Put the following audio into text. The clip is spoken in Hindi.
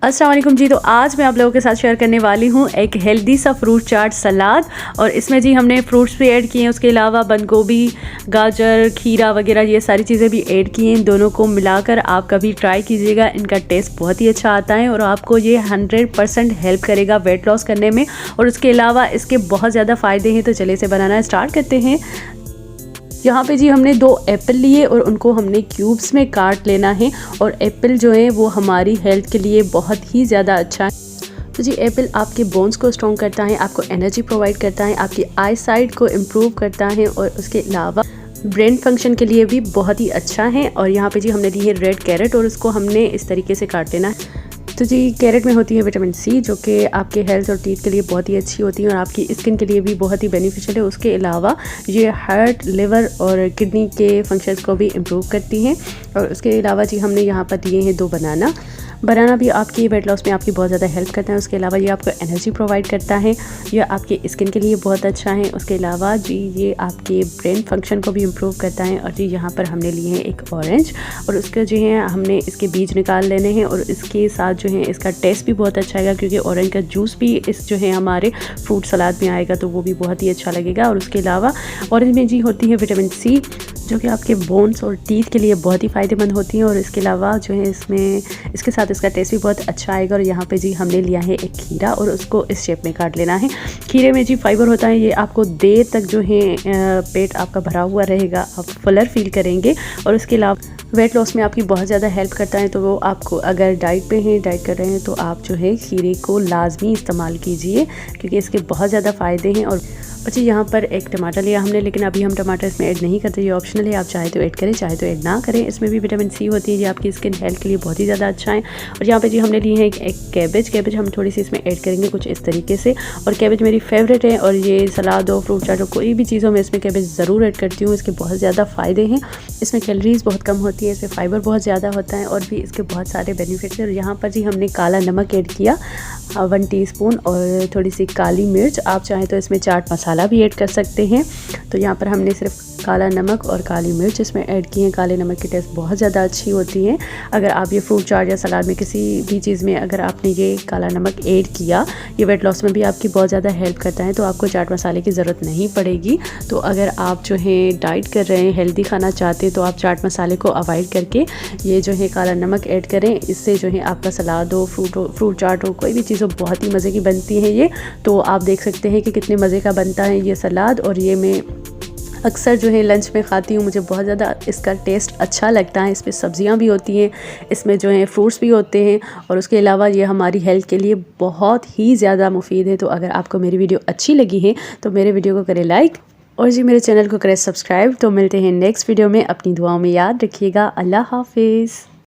अस्सलाम वालेकुम जी। तो आज मैं आप लोगों के साथ शेयर करने वाली हूँ एक हेल्दी सा फ्रूट चाट सलाद। और इसमें जी हमने फ्रूट्स भी ऐड किए हैं, उसके अलावा बंद गोभी, गाजर, खीरा वगैरह ये सारी चीज़ें भी ऐड की हैं। दोनों को मिलाकर आप कभी ट्राई कीजिएगा, इनका टेस्ट बहुत ही अच्छा आता है और आपको ये 100% हेल्प करेगा वेट लॉस करने में। और उसके अलावा इसके बहुत ज़्यादा फ़ायदे हैं। तो चलिए इसे बनाना स्टार्ट करते हैं। यहाँ पे जी हमने 2 एप्पल लिए और उनको हमने क्यूब्स में काट लेना है। और एप्पल जो है वो हमारी हेल्थ के लिए बहुत ही ज़्यादा अच्छा है। तो जी एप्पल आपके बोन्स को स्ट्रॉन्ग करता है, आपको एनर्जी प्रोवाइड करता है, आपकी आई साइट को इम्प्रूव करता है और उसके अलावा ब्रेन फंक्शन के लिए भी बहुत ही अच्छा है। और यहाँ पे जी हमने ली है रेड कैरेट और उसको हमने इस तरीके से काट लेना है। तो जी कैरेट में होती है विटामिन सी, जो कि आपके हेल्थ और टीथ के लिए बहुत ही अच्छी होती है और आपकी स्किन के लिए भी बहुत ही बेनिफिशियल है। उसके अलावा ये हार्ट, लिवर और किडनी के फंक्शंस को भी इम्प्रूव करती हैं। और उसके अलावा जी हमने यहाँ पर दिए हैं 2 बनाना भी आपकी वेट लॉस में आपकी बहुत ज़्यादा हेल्प करता है। उसके अलावा ये आपको एनर्जी प्रोवाइड करता है, ये आपकी स्किन के लिए बहुत अच्छा है। उसके अलावा जी ये आपके ब्रेन फंक्शन को भी इम्प्रूव करता है। और जी यहाँ पर हमने लिए हैं एक ऑरेंज और उसके जो है हमने इसके बीज निकाल लेने हैं। और इसके साथ जो है इसका टेस्ट भी बहुत अच्छा आएगा, क्योंकि ऑरेंज का जूस भी इस जो है हमारे फ्रूट सलाद में आएगा, तो वो भी बहुत ही अच्छा लगेगा। और उसके अलावा ऑरेंज में जी होती है विटामिन सी, जो कि आपके बोन्स और टीथ के लिए बहुत ही फ़ायदेमंद होती हैं। और इसके अलावा जो है इसमें इसके साथ इसका टेस्ट भी बहुत अच्छा आएगा। और यहाँ पे जी हमने लिया है एक खीरा और उसको इस शेप में काट लेना है। खीरे में जी फाइबर होता है, ये आपको देर तक जो है पेट आपका भरा हुआ रहेगा, आप फुलर फील करेंगे। और उसके अलावा वेट लॉस में आपकी बहुत ज़्यादा हेल्प करता है। तो वो आपको अगर डाइट कर रहे हैं तो आप जो है खीरे को लाजमी इस्तेमाल कीजिए, क्योंकि इसके बहुत ज़्यादा फ़ायदे हैं। और जी यहाँ पर एक टमाटर लिया हमने, लेकिन अभी हम टमाटर इसमें ऐड नहीं करते, ये ऑप्शनल है, आप चाहे तो ऐड करें चाहे तो ऐड ना करें। इसमें भी विटामिन सी होती है, ये आपकी स्किन हेल्थ के लिए बहुत ही ज़्यादा अच्छा है। और यहाँ पे जी हमने ली है एक कैबेज हम थोड़ी सी इसमें ऐड करेंगे कुछ इस तरीके से। और कैबेज मेरी फेवरेट है और ये सलाद हो, फ्रूट चाट हो, कोई भी चीज़ हो, मैं इसमें कैबेज ज़रूर ऐड करती हूँ। इसके बहुत ज़्यादा फ़ायदे हैं, इसमें कैलोरीज़ बहुत कम होती है, इसमें फाइबर बहुत ज़्यादा होता है और भी इसके बहुत सारे बेनिफिट्स हैं। और यहाँ पर जी हमने काला नमक ऐड किया 1 टीस्पून और थोड़ी सी काली मिर्च, आप चाहें तो इसमें चाट मसाला भी ऐड कर सकते हैं। तो यहाँ पर हमने सिर्फ काला नमक और काली मिर्च इसमें ऐड की है। काले नमक की टेस्ट बहुत ज़्यादा अच्छी होती है। अगर आप ये फ्रूट चाट या सलाद में किसी भी चीज़ में अगर आपने ये काला नमक ऐड किया, ये वेट लॉस में भी आपकी बहुत ज़्यादा हेल्प करता है, तो आपको चाट मसाले की ज़रूरत नहीं पड़ेगी। तो अगर आप जो है डाइट कर रहे हैं, हेल्दी खाना चाहते हैं, तो आप चाट मसाले को अवॉइड करके ये जो है काला नमक ऐड करें। इससे जो है आपका सलाद हो, फ्रूट चाट हो, कोई भी चीज़ हो, बहुत ही मज़े की बनती है ये। तो आप देख सकते हैं कि कितने मज़े का बनता है ये सलाद। और ये मैं अक्सर जो है लंच में खाती हूँ, मुझे बहुत ज़्यादा इसका टेस्ट अच्छा लगता है। इसमें सब्जियां भी होती हैं, इसमें जो है फ्रूट्स भी होते हैं और उसके अलावा ये हमारी हेल्थ के लिए बहुत ही ज़्यादा मुफीद है। तो अगर आपको मेरी वीडियो अच्छी लगी है तो मेरे वीडियो को करें लाइक और जी मेरे चैनल को करें सब्सक्राइब। तो मिलते हैं नेक्स्ट वीडियो में, अपनी दुआओं में याद रखिएगा। अल्लाह हाफिज़।